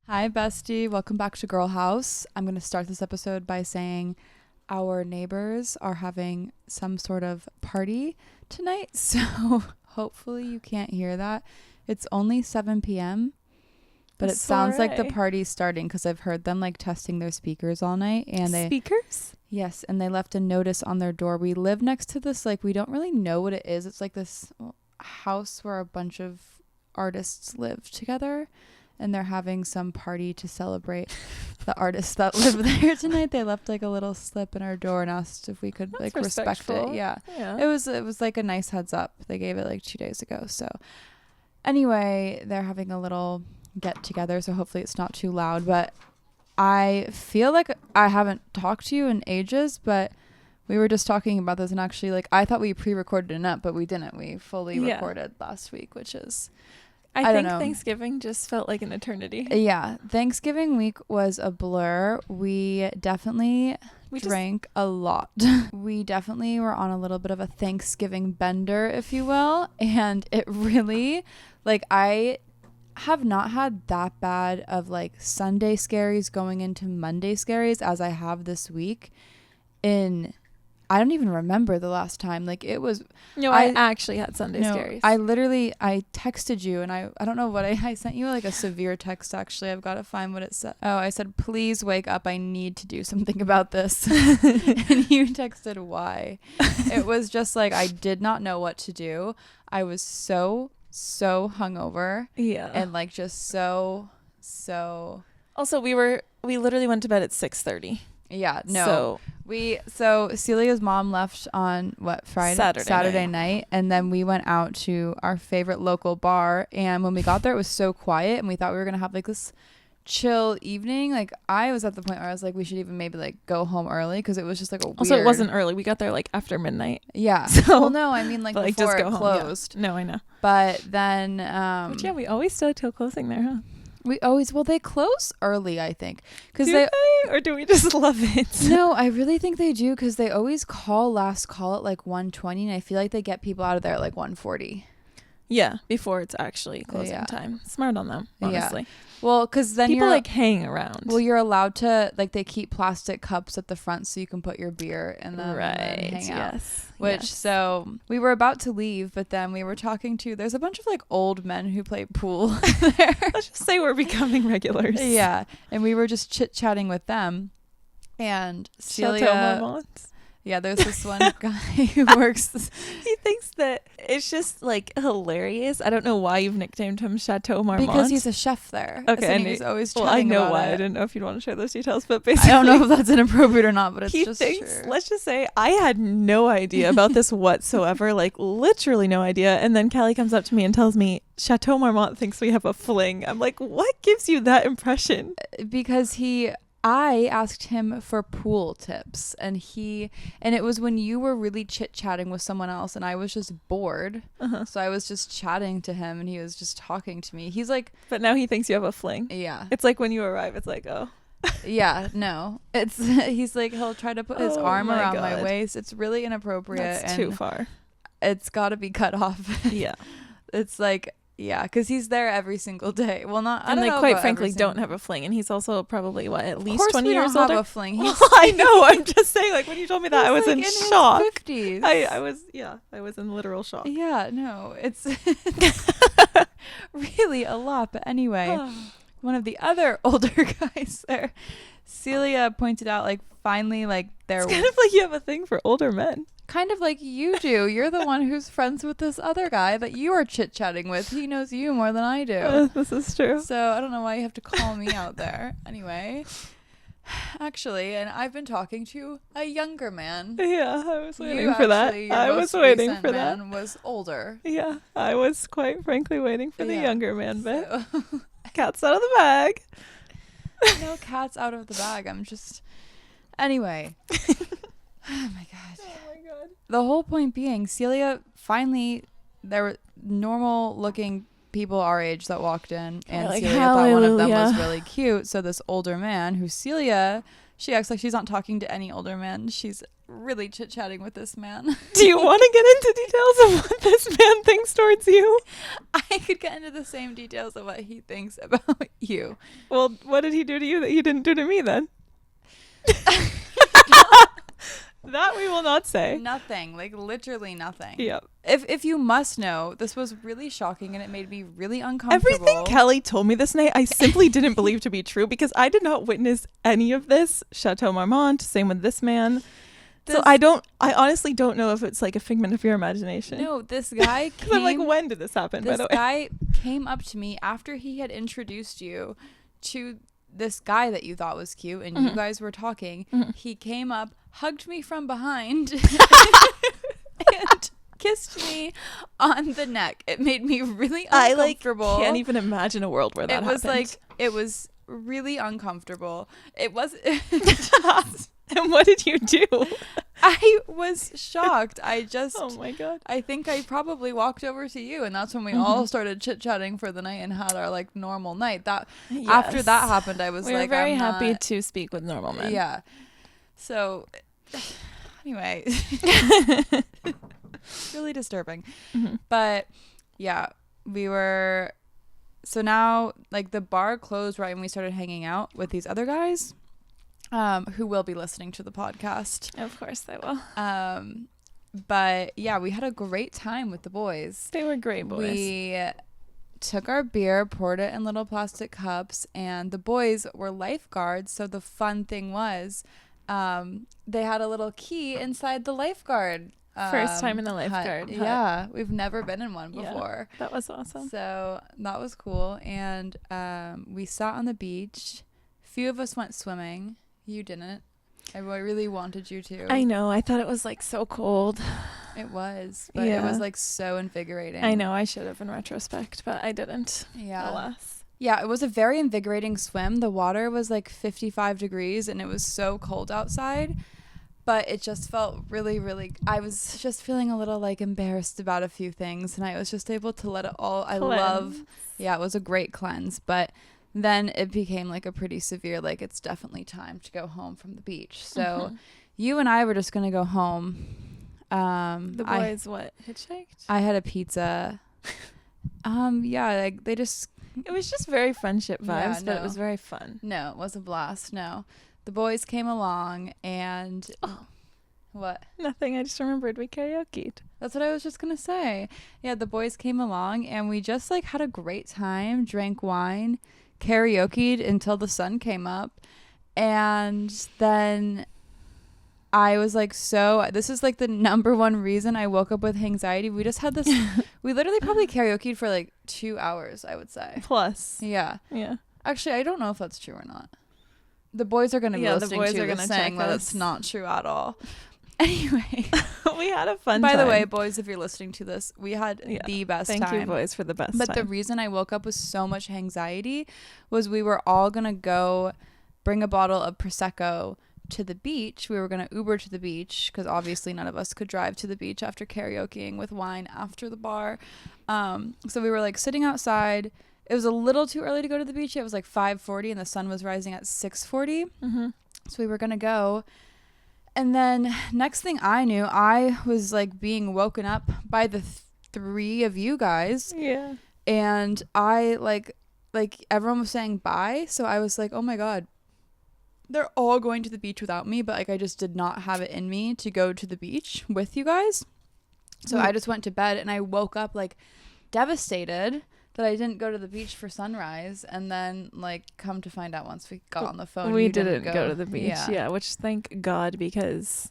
Hi, bestie. Welcome back to Girl House. I'm going to start this episode by saying our neighbors are having some sort of party tonight, so hopefully you can't hear that. It's only 7 p.m., but it sounds like the party's starting because I've heard them like testing their speakers all night. And Speakers? Yes, and they left a notice on their door. We live next to this, like, we don't really know what it is. It's like this house where a bunch of artists live together. And they're having some party to celebrate the artists that live there tonight. They left like a little slip in our door and asked if we could like respect it. Yeah. It was like a nice heads up. They gave it like 2 days ago. So anyway, they're having a little get together. So hopefully it's not too loud. But I feel like I haven't talked to you in ages, but we were just talking about this, and actually like I thought we pre-recorded enough, but we didn't. We fully recorded last week, which is... I think Thanksgiving just felt like an eternity. Yeah. Thanksgiving week was a blur. We definitely drank a lot. We definitely were on a little bit of a Thanksgiving bender, if you will. And it really, like, I have not had that bad of like Sunday scaries going into Monday scaries as I have this week I don't even remember the last time. Like it was... No, I actually had Sunday scaries. I texted you and I don't know what I sent you like a severe text actually. I've got to find what it said. Oh, I said, please wake up. I need to do something about this. And you texted why. It was just like I did not know what to do. I was so hungover. Yeah. And like just so. Also, we literally went to bed at 6:30. Yeah, no. So Celia's mom left on Saturday night, and then we went out to our favorite local bar, and when we got there it was so quiet and we thought we were going to have like this chill evening. Like I was at the point where I was like we should even maybe like go home early because it was just like a weird... Also, it wasn't early. We got there like after midnight. Yeah. So, well, no, I mean like before just go it closed. Yeah. No, I know. But then but yeah, we always stay till closing there, huh? They close early, I think. Or do we just love it? No, I really think they do because they always call last call at like 1:20, and I feel like they get people out of there at like 1:40. Yeah, before it's actually closing time. Smart on them, honestly. Yeah. Well, because then people like hang around. Well, you're allowed to like they keep plastic cups at the front so you can put your beer in them and then hang out. So we were about to leave, but then we were talking to. There's a bunch of like old men who play pool there. Let's just say we're becoming regulars. Yeah, and we were just chit chatting with them, and Celia. Yeah, there's this one guy who works. He thinks that it's just like hilarious. I don't know why you've nicknamed him Chateau Marmont. Because he's a chef there. Okay, and he's always chatting I know about why. it. I didn't know if you'd want to share those details, but basically, I don't know if that's inappropriate or not, but it's he just thinks, true. Let's just say I had no idea about this whatsoever, like literally no idea. And then Callie comes up to me and tells me Chateau Marmont thinks we have a fling. I'm like, what gives you that impression? Because I asked him for pool tips, and it was when you were really chit-chatting with someone else and I was just bored. So I was just chatting to him and he was just talking to me. He's like, but now he thinks you have a fling. Yeah. It's like when you arrive, it's like, oh. Yeah, no. He's like, he'll try to put his arm around my waist. It's really inappropriate. That's too far. It's got to be cut off. Yeah. It's like... Yeah, because he's there every single day. Well, not... And they quite frankly don't have a fling. And he's also probably, at least 20 years older? Of course we don't have a fling. I know. I'm just saying, like, when you told me that, I was in shock. His 50s. I was in literal shock. Yeah, no. It's really a lot. But anyway, one of the other older guys there, Celia pointed out, like, finally, like, it's kind of like you have a thing for older men. Kind of like you do. You're the one who's friends with this other guy that you are chit-chatting with. He knows you more than I do. This is true. So I don't know why you have to call me out there. Anyway, actually, and I've been talking to a younger man. Yeah, I was waiting for that. I was waiting for that. Man was older. Yeah, I was quite frankly waiting for the younger man bit. Cat's out of the bag. No cat's out of the bag. I'm just... Anyway... Oh my god. The whole point being, Celia finally, there were normal looking people our age that walked in, and like, Celia thought one of them was really cute. So this older man, who Celia She acts like she's not talking to any older men. She's really chit-chatting with this man. Do you want to get into details of what this man thinks towards you? I could get into the same details of what he thinks about you. Well, what did he do to you that he didn't do to me then? That we will not say. Nothing, like literally nothing. Yep. If you must know, this was really shocking and it made me really uncomfortable. Everything Kelly told me this night, I simply didn't believe to be true because I did not witness any of this. Chateau Marmont, same with this man. So I honestly don't know if it's like a figment of your imagination. No, this guy came. I'm like, when did this happen, by the way? This guy came up to me after he had introduced you to this guy that you thought was cute and you guys were talking. He came up, hugged me from behind and kissed me on the neck. It made me really uncomfortable. I can't even imagine a world where that happened. It was really uncomfortable. It was And what did you do? I was shocked. Oh my God. I think I probably walked over to you and that's when we all started chit-chatting for the night and had our like normal night. After that happened, I was we were very happy to speak with normal men. Yeah. So anyway, really disturbing. But yeah, so now like the bar closed right when we started hanging out with these other guys. Who will be listening to the podcast. Of course they will. But yeah, we had a great time with the boys. They were great boys. We took our beer, poured it in little plastic cups, and the boys were lifeguards. So the fun thing was, they had a little key inside the lifeguard. First time in the lifeguard hut. Yeah, we've never been in one before. Yeah, that was awesome. So that was cool. And we sat on the beach. Few of us went swimming. You didn't. I really wanted you to. I know. I thought it was like so cold. It was. But it was like so invigorating. I know. I should have in retrospect, but I didn't. Yeah. Alas. Yeah, it was a very invigorating swim. The water was like 55 degrees and it was so cold outside. But it just felt really, really... I was just feeling a little like embarrassed about a few things. And I was just able to let it all... Yeah, it was a great cleanse. But... then it became like a pretty severe, like it's definitely time to go home from the beach. So you and I were just going to go home. The boys, hitchhiked? I had a pizza. Yeah, like they just... It was just very friendship vibes, but it was very fun. No, it was a blast. No. The boys came along and... What? Nothing. I just remembered we karaoke'd. That's what I was just going to say. Yeah, the boys came along and we just like had a great time, drank wine, karaoke'd until the sun came up. And then I was like, this is like the number one reason I woke up with anxiety. We just had this, we literally probably karaoke'd for like 2 hours, I would say. Plus. Yeah. Yeah. Actually, I don't know if that's true or not. The boys are going to be listening to this saying that it's not true at all. Anyway, we had a fun time. By the way, boys, if you're listening to this, we had the best time. Thank you, boys, for the best time. But the reason I woke up with so much anxiety was we were all going to go bring a bottle of Prosecco to the beach. We were going to Uber to the beach because obviously none of us could drive to the beach after karaokeing with wine after the bar. So we were like sitting outside. It was a little too early to go to the beach. It was like 5:40 and the sun was rising at 6:40. So we were going to go. And then next thing I knew, I was like being woken up by the three of you guys. Yeah. And I like everyone was saying bye. So I was like, oh my God, they're all going to the beach without me. But like, I just did not have it in me to go to the beach with you guys. So I just went to bed and I woke up like devastated that I didn't go to the beach for sunrise, and then like come to find out once we got on the phone, we didn't go to the beach. Yeah, which thank God, because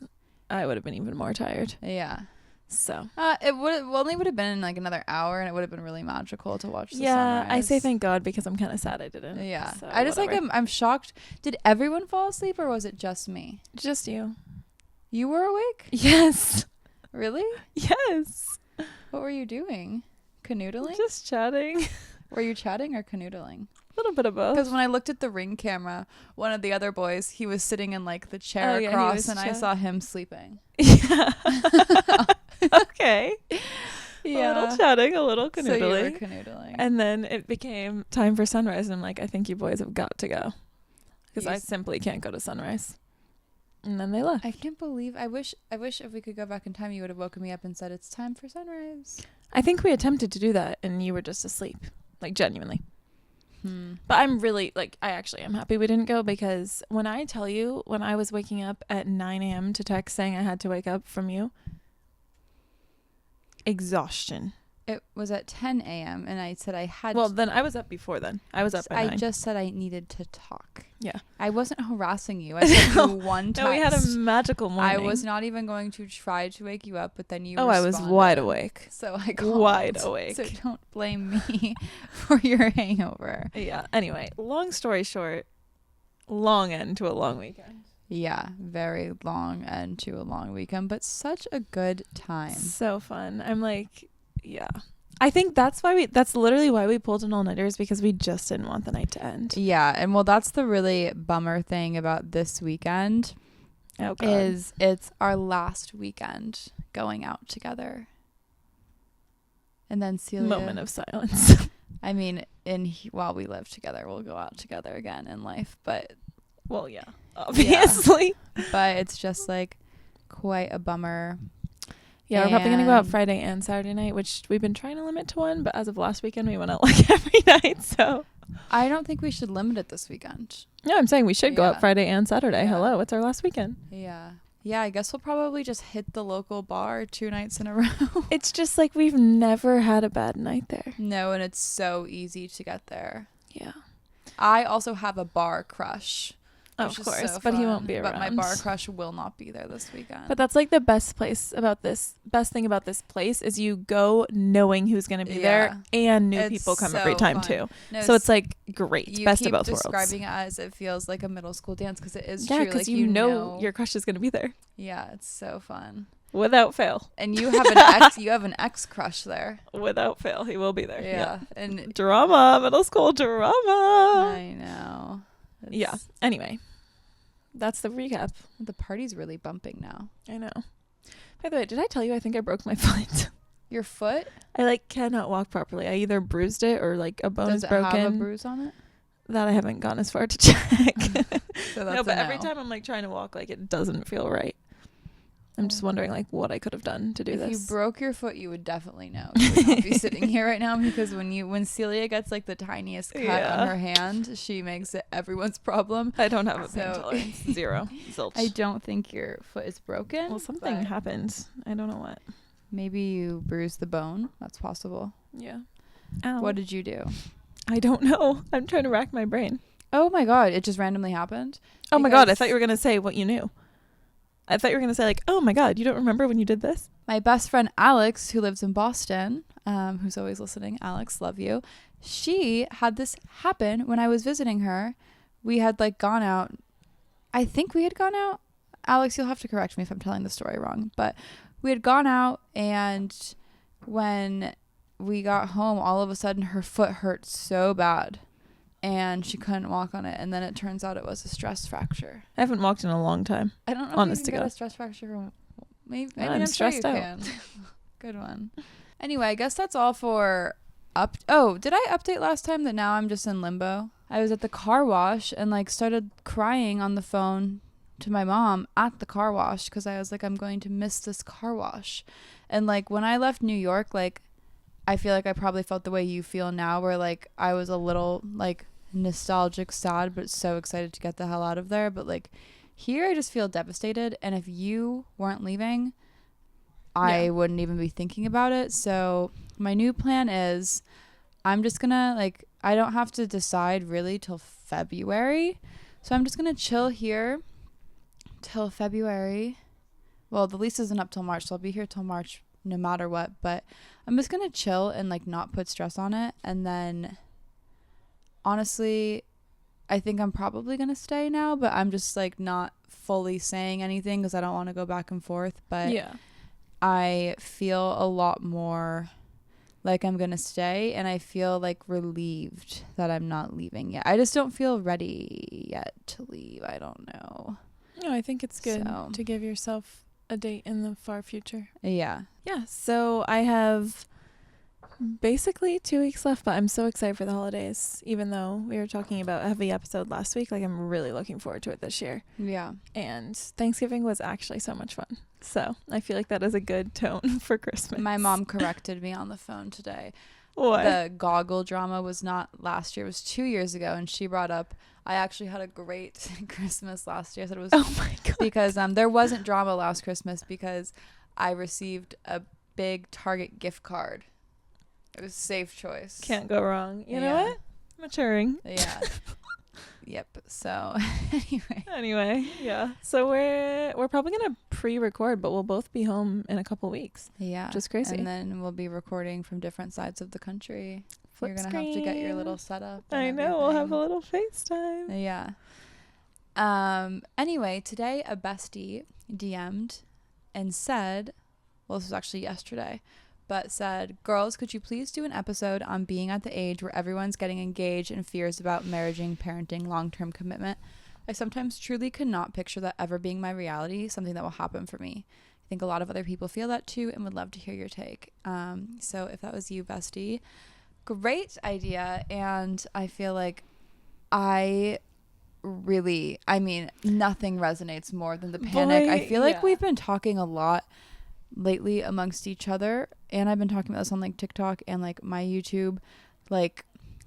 I would have been even more tired. Yeah. So it only would have been like another hour, and it would have been really magical to watch the sunrise. I say thank God because I'm kind of sad I didn't. Yeah. So I just whatever. I'm shocked. Did everyone fall asleep or was it just me? Just you. You were awake? Yes. Really? Yes. What were you doing? Canoodling? Just chatting. Were you chatting or canoodling? A little bit of both. Because when I looked at the Ring camera, one of the other boys, he was sitting in like the chair across, and I saw him sleeping. Yeah. Okay. Yeah. A little chatting, a little canoodling. So you were canoodling. And then it became time for sunrise, and I'm like, I think you boys have got to go. because I simply can't go to sunrise. And then they left. I can't believe. I wish if we could go back in time, you would have woken me up and said it's time for sunrise. I think we attempted to do that, and you were just asleep, like genuinely. But I'm really like, I actually am happy we didn't go, because when I tell you, when I was waking up at 9 a.m. to text saying I had to wake up from you, exhaustion. It was at 10 a.m. and I said I had. Well, then I was up before then. I was up at 9. I just said I needed to talk. Yeah. I wasn't harassing you. I sent you one text. No, we had a magical morning. I was not even going to try to wake you up, but then you. I was wide awake. So I called. Wide awake. So don't blame me for your hangover. Yeah. Anyway, long story short, long end to a long weekend. Yeah, very long end to a long weekend, but such a good time. So fun. I'm like, yeah. I think that's literally why we pulled an all-nighters, because we just didn't want the night to end. Yeah, and well, that's the really bummer thing about this weekend. Oh, God. Is it's our last weekend going out together. And then Celia. Moment of silence. I mean, while we live together, we'll go out together again in life, but. Well, yeah, obviously. Yeah. But it's just like quite a bummer. Yeah, we're probably going to go out Friday and Saturday night, which we've been trying to limit to one, but as of last weekend, we went out like every night, so. I don't think we should limit it this weekend. No, I'm saying we should go out Friday and Saturday. Yeah. Hello, it's our last weekend. Yeah. Yeah, I guess we'll probably just hit the local bar 2 nights in a row. It's just like we've never had a bad night there. No, and it's so easy to get there. Yeah. I also have a bar crush. Of course, so but he won't be around. But my bar crush will not be there this weekend. But that's like the best thing about this place is you go knowing who's going to be there, and new people come every time too. No, so it's like great, best of both worlds. Describing it as it feels like a middle school dance, because it is true. Yeah, because like, you know your crush is going to be there. Yeah, it's so fun. Without fail. And you have an ex crush there. Without fail, he will be there. Yeah. And drama, middle school drama. I know. Yeah. Anyway, that's the recap. The party's really bumping now. I know. By the way, did I tell you I think I broke my foot? Your foot? I like cannot walk properly. I either bruised it or like a bone is broken. Does it have a bruise on it? That I haven't gone as far to check. So that's no, but every time I'm like trying to walk, like it doesn't feel right. I'm just wondering like what I could have done to do this. If you broke your foot, you would definitely know. You would not be sitting here right now, because when Celia gets like the tiniest cut on her hand, she makes it everyone's problem. I don't have a pain tolerance. Zero. Zilch. I don't think your foot is broken. Well, something happened. I don't know what. Maybe you bruised the bone. That's possible. Yeah. Ow. What did you do? I don't know. I'm trying to rack my brain. Oh my God. It just randomly happened? Oh my God. I thought you were going to say what you knew. I thought you were going to say like, oh my God, you don't remember when you did this? My best friend Alex, who lives in Boston, who's always listening, Alex, love you. She had this happen when I was visiting her. We had like gone out. I think we had gone out. Alex, you'll have to correct me if I'm telling the story wrong. But we had gone out, and when we got home, all of a sudden her foot hurt so bad. And she couldn't walk on it, and then it turns out it was a stress fracture. I haven't walked in a long time. I don't know if you can get a stress fracture from. Maybe I'm stressed out. Good one. Anyway, I guess that's all for Oh, did I update last time that now I'm just in limbo? I was at the car wash and like started crying on the phone to my mom at the car wash, because I was like, I'm going to miss this car wash. And like when I left New York, like I feel like I probably felt the way you feel now, where like I was a little like nostalgic, sad, but so excited to get the hell out of there. But like here I just feel devastated, and if you weren't leaving, I wouldn't even be thinking about it. So my new plan is I'm just gonna like, I don't have to decide really till February, so I'm just gonna chill here till February. Well, the lease isn't up till March, so I'll be here till March no matter what, but I'm just gonna chill and like not put stress on it. And then honestly, I think I'm probably gonna stay now, but I'm just like not fully saying anything because I don't want to go back and forth. But yeah, I feel a lot more like I'm gonna stay, and I feel like relieved that I'm not leaving yet. I just don't feel ready yet to leave. I don't know. No, I think it's good to give yourself a date in the far future. Yeah. Yeah. So I have Basically 2 weeks left, but I'm so excited for the holidays. Even though we were talking about a heavy episode last week, like I'm really looking forward to it this year. Yeah. And Thanksgiving was actually so much fun. So I feel like that is a good tone for Christmas. My mom corrected me on the phone today. What? The goggle drama was not last year. It was 2 years ago. And she brought up, I actually had a great Christmas last year. I said it was Oh my God. because there wasn't drama last Christmas because I received a big Target gift card. It was a safe choice. Can't go wrong. You know what? Maturing. Yeah. Yep. So Anyway, yeah. So we're probably gonna pre-record, but we'll both be home in a couple weeks. Yeah. Just crazy. And then we'll be recording from different sides of the country. Flip You're gonna screen. have to get your little setup. I know. We'll have a little FaceTime. Yeah. Anyway, today a bestie DM'd and said, well, this was actually yesterday, but said, girls, could you please do an episode on being at the age where everyone's getting engaged and fears about marrying, parenting, long-term commitment? I sometimes truly could not picture that ever being my reality, something that will happen for me. I think a lot of other people feel that too and would love to hear your take. So if that was you, bestie, great idea. And I feel like nothing resonates more than the panic. I feel like we've been talking a lot lately amongst each other, and I've been talking about this on like TikTok and like my YouTube, like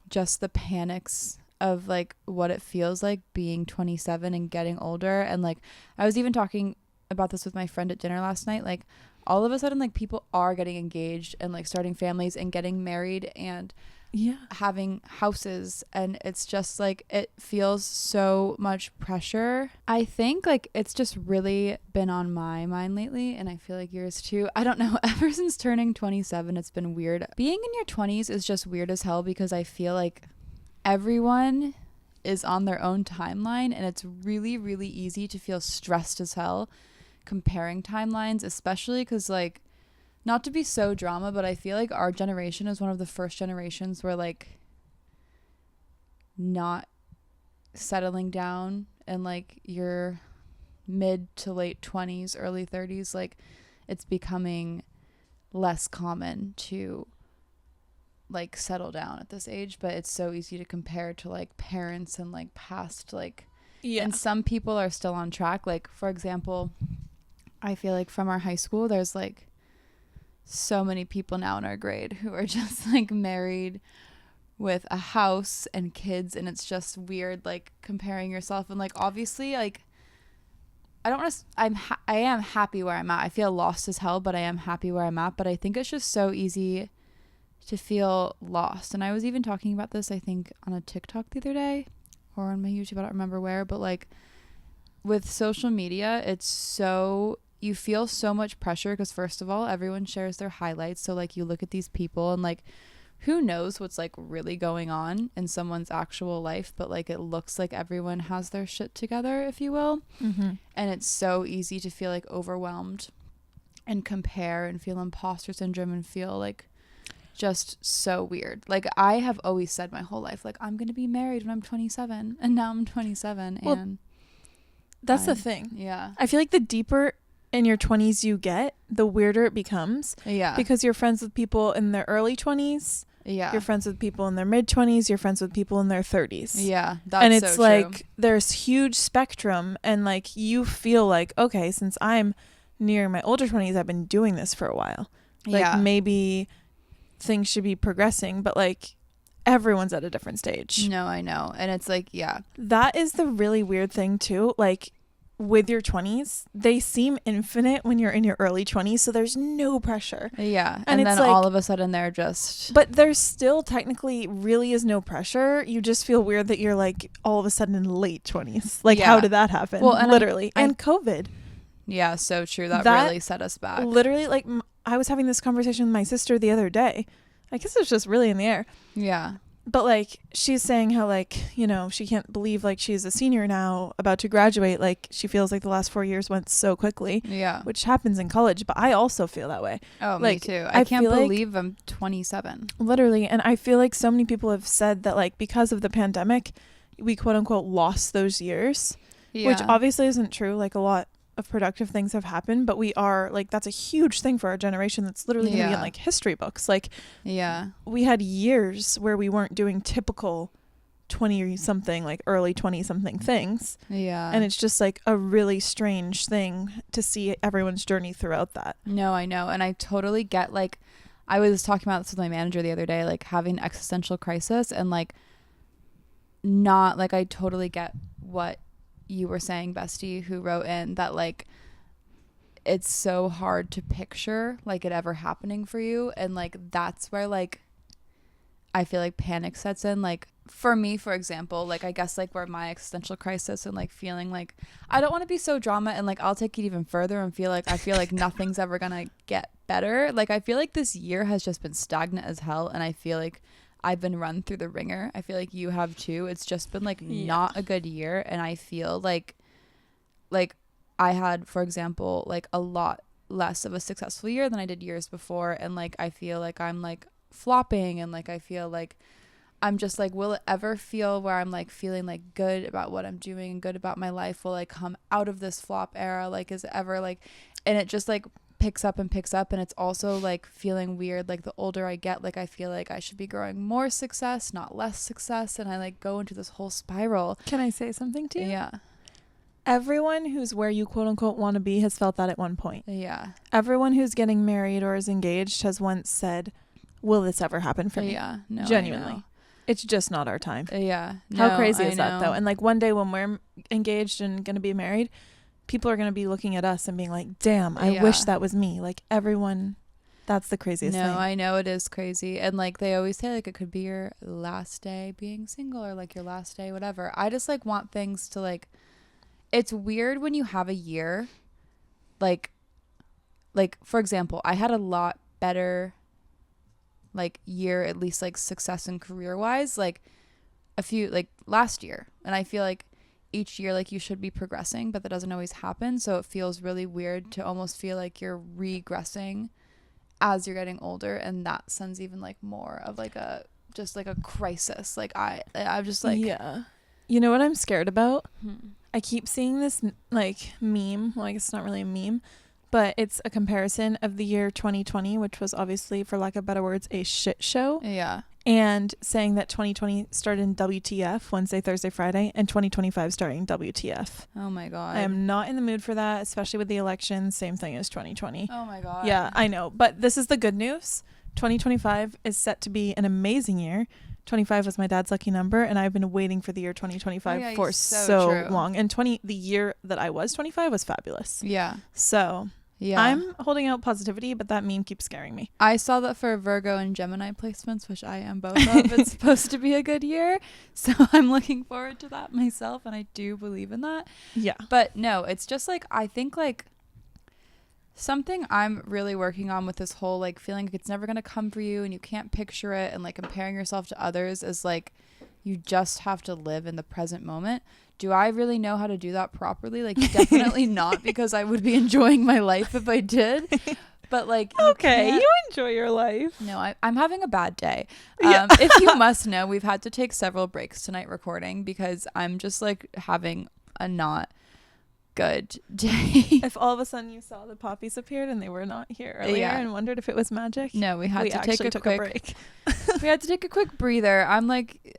just the panics of like what it feels like being 27 and getting older. And like I was even talking about this with my friend at dinner last night, like all of a sudden like people are getting engaged and like starting families and getting married and having houses, and it's just like it feels so much pressure. I think like it's just really been on my mind lately, and I feel like yours too. I don't know, ever since turning 27 it's been weird. Being in your 20s is just weird as hell because I feel like everyone is on their own timeline, and it's really, really easy to feel stressed as hell comparing timelines, especially because like, not to be so drama, but I feel like our generation is one of the first generations where like not settling down and like your mid to late 20s, early 30s, like it's becoming less common to like settle down at this age, but it's so easy to compare to like parents and like past like and some people are still on track. Like for example, I feel like from our high school there's like so many people now in our grade who are just like married with a house and kids, and it's just weird like comparing yourself. And like obviously like I am happy where I'm at. I feel lost as hell, but I am happy where I'm at. But I think it's just so easy to feel lost. And I was even talking about this, I think, on a TikTok the other day or on my YouTube, I don't remember where, but like with social media, it's so, you feel so much pressure because first of all, everyone shares their highlights. So like you look at these people and like, who knows what's like really going on in someone's actual life, but like it looks like everyone has their shit together, if you will. Mm-hmm. And it's so easy to feel like overwhelmed and compare and feel imposter syndrome and feel like just so weird. Like I have always said my whole life, like I'm going to be married when I'm 27, and now I'm 27. Well, and that's the thing. Yeah. I feel like the deeper in your 20s you get, the weirder it becomes. Yeah. Because you're friends with people in their early 20s. Yeah. You're friends with people in their mid 20s. You're friends with people in their 30s. Yeah. That's and it's so like true. There's huge spectrum, and like you feel like, okay, since I'm near my older 20s, I've been doing this for a while. Like maybe things should be progressing, but like everyone's at a different stage. No, I know. And it's like, yeah. That is the really weird thing too. Like with your 20s, they seem infinite when you're in your early 20s, so there's no pressure. Yeah. And then like, all of a sudden they're just, but there's still technically really is no pressure. You just feel weird that you're like all of a sudden in late 20s. Like how did that happen? Well, and literally. And COVID. Yeah, so true. That really set us back. Literally, like I was having this conversation with my sister the other day. I guess it's just really in the air. Yeah. But like she's saying how like, you know, she can't believe like she's a senior now about to graduate. Like she feels like the last 4 years went so quickly. Yeah. Which happens in college. But I also feel that way. Oh, like, me too. I can't believe I'm 27. Literally. And I feel like so many people have said that like because of the pandemic, we quote unquote lost those years. Yeah. Which obviously isn't true. Like a lot of productive things have happened, but we are like, that's a huge thing for our generation. That's literally going to be in like history books. Like, we had years where we weren't doing typical 20 something, like early 20 something things. And it's just like a really strange thing to see everyone's journey throughout that. No, I know. And I totally get, like, I was talking about this with my manager the other day, like having an existential crisis, and like, not like, I totally get what you were saying, bestie, who wrote in that, like, it's so hard to picture like it ever happening for you. And like, that's where like I feel like panic sets in. Like, for me, for example, like, I guess like where my existential crisis and like feeling like I don't want to be so drama, and like I'll take it even further and feel like nothing's ever gonna get better. Like, I feel like this year has just been stagnant as hell, and I feel like I've been run through the ringer. I feel like you have too. It's just been like not a good year, and I feel like I had, for example, like a lot less of a successful year than I did years before, and like I feel like I'm like flopping, and like I feel like I'm just like, will it ever feel where I'm like feeling like good about what I'm doing and good about my life? Will I come out of this flop era? Like, is it ever like, and it just like picks up, and it's also like feeling weird. Like, the older I get, like I feel like I should be growing more success, not less success, and I like go into this whole spiral. Can I say something to you? Yeah. Everyone who's where you quote unquote want to be has felt that at one point. Yeah. Everyone who's getting married or is engaged has once said, will this ever happen for me? Yeah. No, genuinely. It's just not our time. Yeah. How crazy is that though? And like, one day when we're engaged and going to be married, people are going to be looking at us and being like, damn, I wish that was me. Like, everyone, that's the craziest thing. No, I know it is crazy. And like, they always say like it could be your last day being single, or like your last day, whatever. I just like want things to like, it's weird when you have a year, like for example, I had a lot better like year, at least like success and career wise, like a few, like last year. And I feel like each year, like, you should be progressing, but that doesn't always happen. So it feels really weird to almost feel like you're regressing as you're getting older. And that sends even like more of like a, just like a crisis. Like I'm just like, yeah. You know what I'm scared about? I keep seeing this like meme. Well, I guess it's not really a meme, but it's a comparison of the year 2020, which was obviously, for lack of better words, a shit show. Yeah. And saying that 2020 started in WTF, Wednesday, Thursday, Friday, and 2025 starting WTF. Oh my God. I am not in the mood for that, especially with the election. Same thing as 2020. Oh my God. Yeah, I know. But this is the good news. 2025 is set to be an amazing year. 25 was my dad's lucky number, and I've been waiting for the year 2025 for so long. And the year that I was 25 was fabulous. Yeah. So yeah, I'm holding out positivity, but that meme keeps scaring me. I saw that for Virgo and Gemini placements, which I am both of. It's supposed to be a good year. So I'm looking forward to that myself, and I do believe in that. Yeah. But no, it's just like, I think like something I'm really working on with this whole like feeling like it's never going to come for you and you can't picture it, and like comparing yourself to others, is like, you just have to live in the present moment. Do I really know how to do that properly? Like, definitely not, because I would be enjoying my life if I did. But like, you enjoy your life. No, I'm having a bad day. If you must know, we've had to take several breaks tonight recording because I'm just like having a not good day. If all of a sudden you saw the poppies appeared and they were not here earlier and wondered if it was magic. No, we had to take a quick break. We had to take a quick breather. I'm like,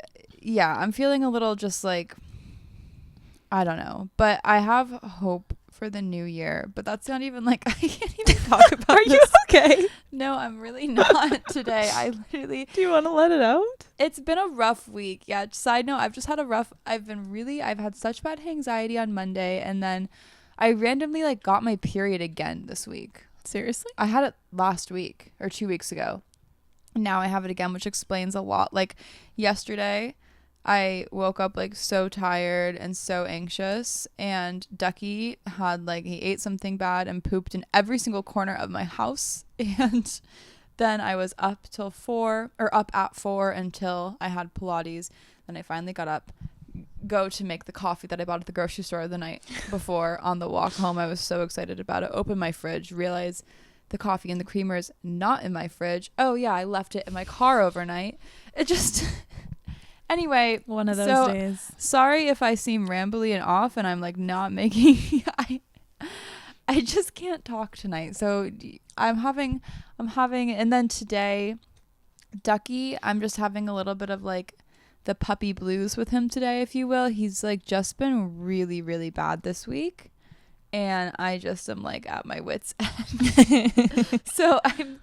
I'm feeling a little just like, I don't know, but I have hope for the new year. But that's not even like, I can't even talk about Are you okay? No, I'm really not today. I literally. Do you want to let it out? It's been a rough week. Yeah. Side note, I've had such bad anxiety on Monday, and then I randomly like got my period again this week. Seriously? I had it last week or 2 weeks ago. Now I have it again, which explains a lot. Like, yesterday, I woke up like so tired and so anxious, and Ducky had like, he ate something bad and pooped in every single corner of my house. And then I was up at 4 until I had Pilates. Then I finally got up, go to make the coffee that I bought at the grocery store the night before. On the walk home, I was so excited about it. Open my fridge, realize the coffee and the creamer is not in my fridge. Oh yeah, I left it in my car overnight. It just... Anyway, one of those days. Sorry if I seem rambly and off and I'm like not making I just can't talk tonight. So I'm having, and then today, Ducky, I'm just having a little bit of like the puppy blues with him today, if you will. He's like just been really, really bad this week. And I just am like at my wit's end. So I'm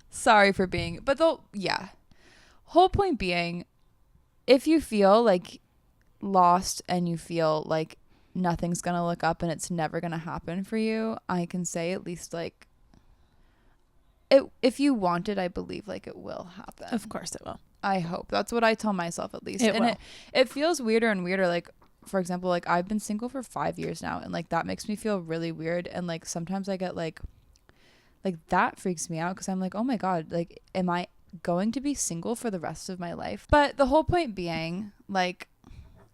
sorry for being, but whole point being, if you feel like lost and you feel like nothing's gonna look up and it's never gonna happen for you, I can say at least like if you want it, I believe like it will happen. Of course it will. I hope. That's what I tell myself at least. It and will. It feels weirder and weirder. Like, for example, like I've been single for 5 years now, and like that makes me feel really weird. And like sometimes I get like that freaks me out because I'm like, oh my God, like am I going to be single for the rest of my life? But the whole point being, like,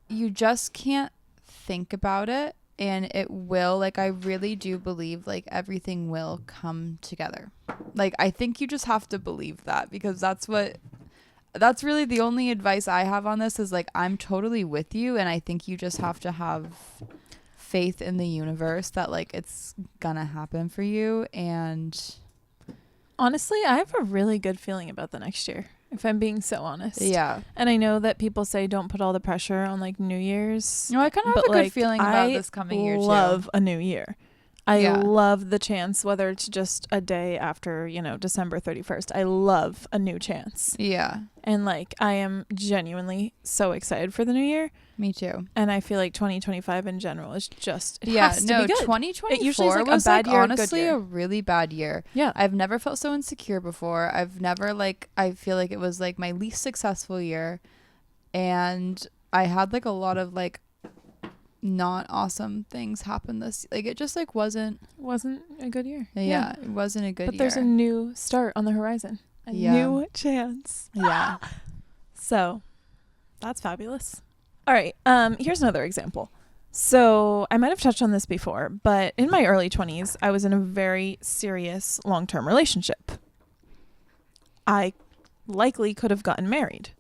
you just can't think about it, and it will. Like, I really do believe like everything will come together. Like, I think you just have to believe that, because that's really the only advice I have on this is like, I'm totally with you, and I think you just have to have faith in the universe that like it's gonna happen for you. And honestly, I have a really good feeling about the next year, if I'm being so honest. yeah. And I know that people say don't put all the pressure on like New Year's. No, I kind of have a good feeling about this coming year too. I love a new year. I Yeah. love the chance, whether it's just a day after, December 31st. I love a new chance. Yeah, And like, I am genuinely so excited for the new year. me too. And I feel like 2025 in general is just, it Yeah, has to no, be good. 2024 It usually is like a was bad like year, a good honestly year. a really bad year. Yeah. I've never felt so insecure before. I've never I feel like it was like my least successful year, and I had like a lot of like not awesome things happen this, like it just like wasn't a good year. yeah, it wasn't a good But year. there's a new start on the horizon. A new chance. Yeah. So that's fabulous. All right. Here's another example. So I might have touched on this before, but in my early 20s, I was in a very serious long-term relationship. I likely could have gotten married.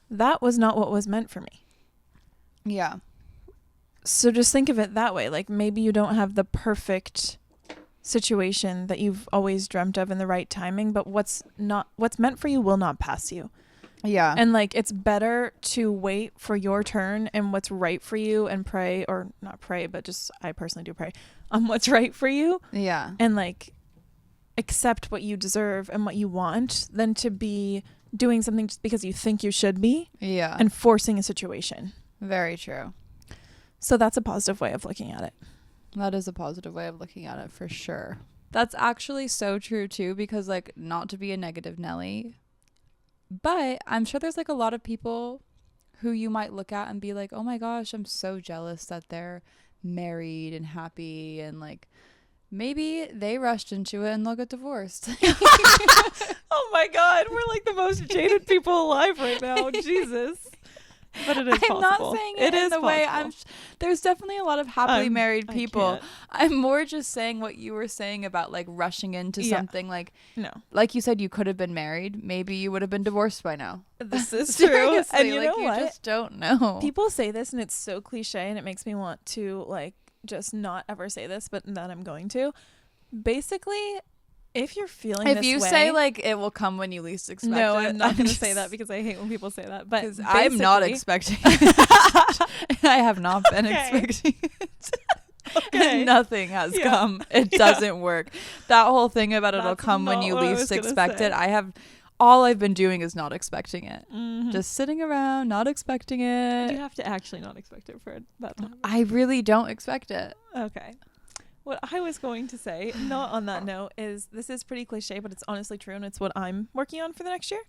That was not what was meant for me. Yeah. So just think of it that way. Like, maybe you don't have the perfect situation that you've always dreamt of in the right timing, but what's meant for you will not pass you. Yeah. And like, it's better to wait for your turn and what's right for you, and pray, or not pray, but just, I personally do pray on what's right for you, yeah. and like accept what you deserve and what you want, than to be doing something just because you think you should be Yeah. and forcing a situation. Very true. So that's a positive way of looking at it. That is a positive way of looking at it for sure. That's actually so true too, because like, not to be a negative Nelly, but I'm sure there's like a lot of people who you might look at and be like, oh my gosh, I'm so jealous that they're married and happy, and like maybe they rushed into it and they'll get divorced. Oh my God, we're like the most jaded people alive right now. Jesus. But it is I'm possible. not saying it in the way there's definitely a lot of happily married people. I'm more just saying what you were saying about like rushing into something. Like, no, like you said, you could have been married. Maybe you would have been divorced by now. This is true. Seriously, And you like, know what? You just don't know. People say this and it's so cliche, and it makes me want to like just not ever say this, but then I'm going to. Basically, if you're feeling if this you way, say like it will come when you least expect it. No, I'm not going to say that, because I hate when people say that. But I'm not expecting it. I have not been expecting it. Okay. Nothing has come. It doesn't work. That whole thing about it'll That's come when not you what I was least gonna expect say. it. All I've been doing is not expecting it. Mhm. Just sitting around, not expecting You it. have to actually not expect it for that to happen. I really don't expect it. Okay. What I was going to say, not on that note, is this is pretty cliche, but it's honestly true, and it's what I'm working on for the next year.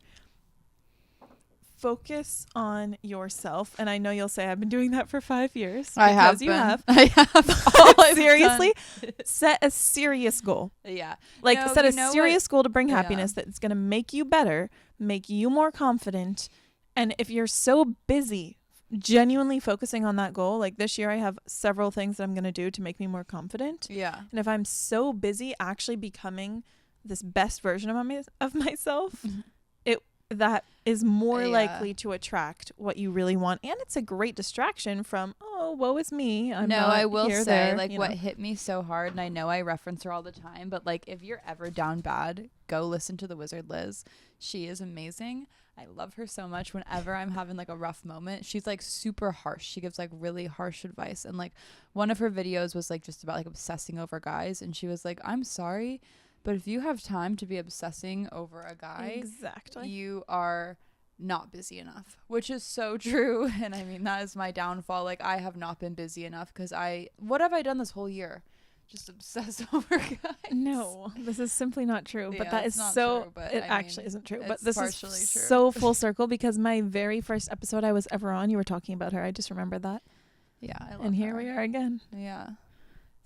Focus on yourself. And I know you'll say I've been doing that for 5 years. I have because you been. have. I have. All I've Seriously, done. set a serious goal. Yeah. Like, No, set you a know serious goal to bring Yeah. happiness that's going to make you better, make you more confident. And if you're so busy genuinely focusing on that goal, like this year I have several things that I'm going to do to make me more confident. Yeah. And if I'm so busy actually becoming this best version of myself, that is more Yeah. likely to attract what you really want. And it's a great distraction from, no, woe is me. I'm no, not I will here, say, there, like, you what know. hit me so hard, and I know I reference her all the time, but, like, if you're ever down bad, go listen to the Wizard Liz. She is amazing. I love her so much. Whenever I'm having, like, a rough moment, she's, like, super harsh. She gives, like, really harsh advice. And, like, one of her videos was, like, just about, like, obsessing over guys. And she was like, I'm sorry, but if you have time to be obsessing over a guy, Exactly. you are not busy enough, which is so true. And I mean, that is my downfall. Like, I have not been busy enough because what have I done this whole year? Just obsess over guys. No, this is simply not true. But Yeah, that it's is not so. true, but It I actually mean, isn't true. But it's this partially is true. so full circle because my very first episode I was ever on, you were talking about her. I just remembered that. Yeah, I love And here her. we are again. Yeah.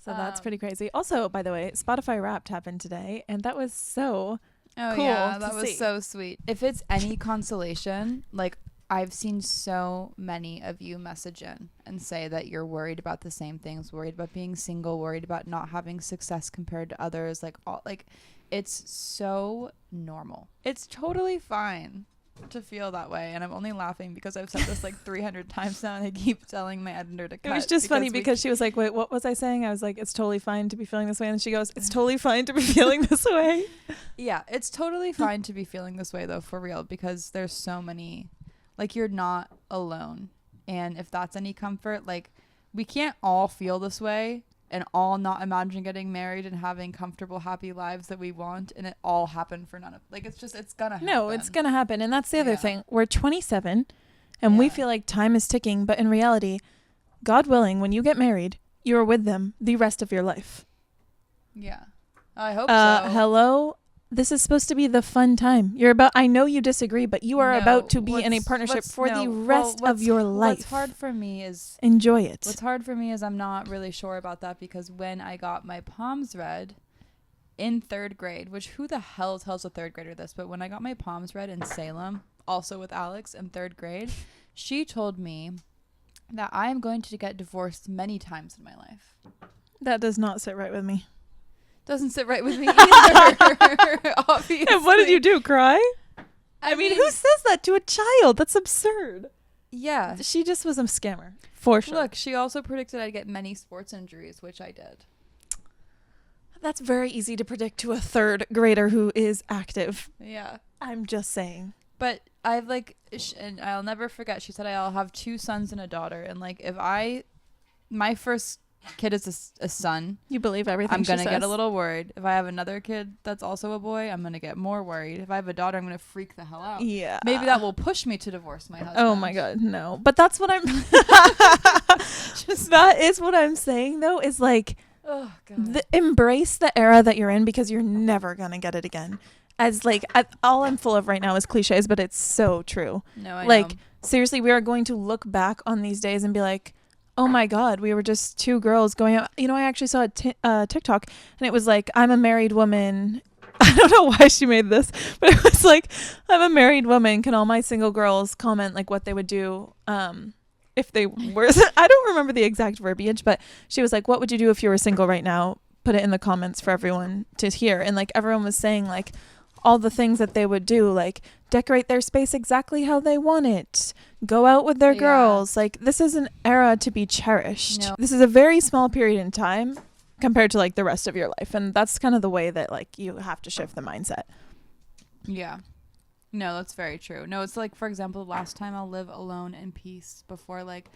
So that's pretty crazy. Also, by the way, Spotify Wrapped happened today, and that was so Oh cool yeah, to that was see. so sweet. If it's any consolation, like, I've seen so many of you message in and say that you're worried about the same things, worried about being single, worried about not having success compared to others. Like, all, like, it's so normal. It's totally fine to feel that way. And I'm only laughing because I've said this like 300 times now, and I keep telling my editor to cut. It was just funny because she was like, wait, what was I saying? I was like, it's totally fine to be feeling this way. And she goes, it's totally fine to be feeling this way. Yeah, it's totally fine to be feeling this way, though, for real, because there's so many, like, you're not alone. And if that's any comfort, like, we can't all feel this way and all not imagine getting married and having comfortable, happy lives that we want, and it all happened for none of, like, it's gonna happen. No, it's gonna happen. And that's the other Yeah. thing. We're 27 and we Yeah. feel like time is ticking, but in reality, God willing, when you get married, you are with them the rest of your life. Yeah. I hope so. Hello. This is supposed to be the fun time. I know you disagree, but you are about to be in a partnership for the rest of your life. What's hard for me is enjoy it. What's hard for me is I'm not really sure about that, because when I got my palms read in 3rd grade, which who the hell tells a 3rd grader this, but when I got my palms read in Salem, also with Alex in 3rd grade, she told me that I am going to get divorced many times in my life. That does not sit right with me. Doesn't sit right with me either, obviously. And what did you do, cry? I mean, who says that to a child? That's absurd. Yeah. She just was a scammer, for sure. Look, she also predicted I'd get many sports injuries, which I did. That's very easy to predict to a 3rd grader who is active. Yeah. I'm just saying. But I've, like, and I'll never forget, she said I'll have 2 sons and a daughter. And, like, if my first kid is a son, you believe everything I'm she gonna says. get a little worried. If I have another kid that's also a boy, I'm gonna get more worried. If I have a daughter, I'm gonna freak the hell out. Yeah. Maybe that will push me to divorce my husband. Oh my God, no. But that's what I'm that is what I'm saying though, is like, oh God. Embrace the era that you're in, because you're never gonna get it again. As like, all I'm full of right now is cliches, but it's so true. No, I like know. Seriously, we are going to look back on these days and be like, oh my God, we were just 2 girls going out. You know, I actually saw a TikTok, and it was like, I'm a married woman. I don't know why she made this, but it was like, I'm a married woman. Can all my single girls comment like what they would do if they were? I don't remember the exact verbiage, but she was like, what would you do if you were single right now? Put it in the comments for everyone to hear. And like everyone was saying like all the things that they would do, like decorate their space exactly how they want it, go out with their girls. Like, this is an era to be cherished. No. This is a very small period in time compared to like the rest of your life, and that's kind of the way that like you have to shift the mindset. Yeah. No, that's very true. No, it's like, for example, last time I'll live alone in peace before, like,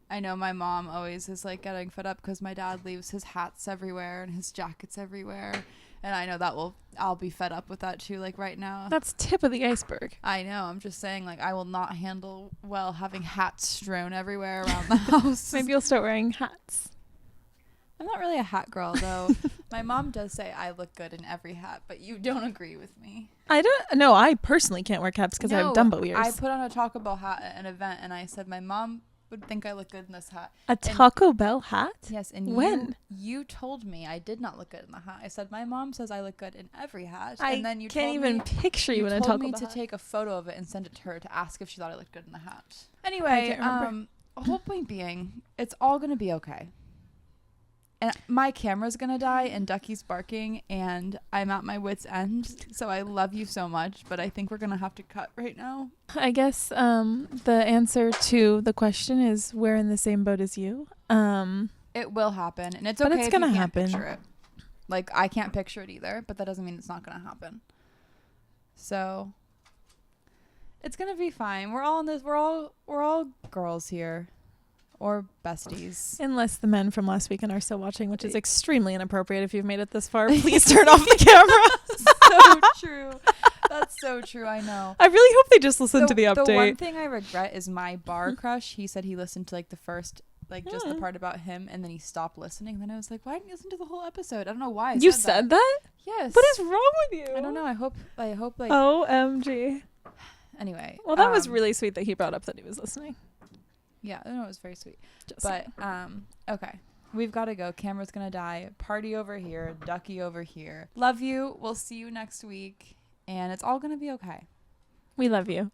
I know my mom always is like getting fed up because my dad leaves his hats everywhere and his jackets everywhere. And I know I'll be fed up with that too, like right now. That's tip of the iceberg. I know. I'm just saying, like, I will not handle well having hats strewn everywhere around the house. Maybe you'll start wearing hats. I'm not really a hat girl, though. My mom does say I look good in every hat, but you don't agree with me. I personally can't wear caps because I have Dumbo ears. I put on a Taco Bell hat at an event, and I said my mom would think I look good in this hat. Taco Bell hat? Yes, and when? You told me I did not look good in the hat. I said my mom says I look good in every hat, I and then you can't told even me, picture you in a Taco told Bell me to hat. take a photo of it and send it to her to ask if she thought I looked good in the hat. I Anyway, can't remember. whole point being, it's all gonna be okay. And my camera's gonna die and Ducky's barking and I'm at my wit's end. So I love you so much, but I think we're gonna have to cut right now. I guess the answer to the question is we're in the same boat as you. It will happen, and it's okay. But it's if you gonna can't happen. Picture it. Like I can't picture it either, but that doesn't mean it's not gonna happen. So it's gonna be fine. We're all in this. We're all girls here. Or besties. Unless the men from last weekend are still watching, which is extremely inappropriate. If you've made it this far, please turn off the camera. So true. That's so true. I know. I really hope they just listen to the update. The one thing I regret is my bar crush. He said he listened to like the first, like just the part about him, and then he stopped listening. Then I was like, why didn't you listen to the whole episode? I don't know why. You said that? Yes. What is wrong with you? I don't know. I hope like. OMG. Anyway. Well, that was really sweet that he brought up that he was listening. Yeah, no, it was very sweet. But okay. We've got to go. Camera's going to die. Party over here. Ducky over here. Love you. We'll see you next week. And it's all going to be okay. We love you.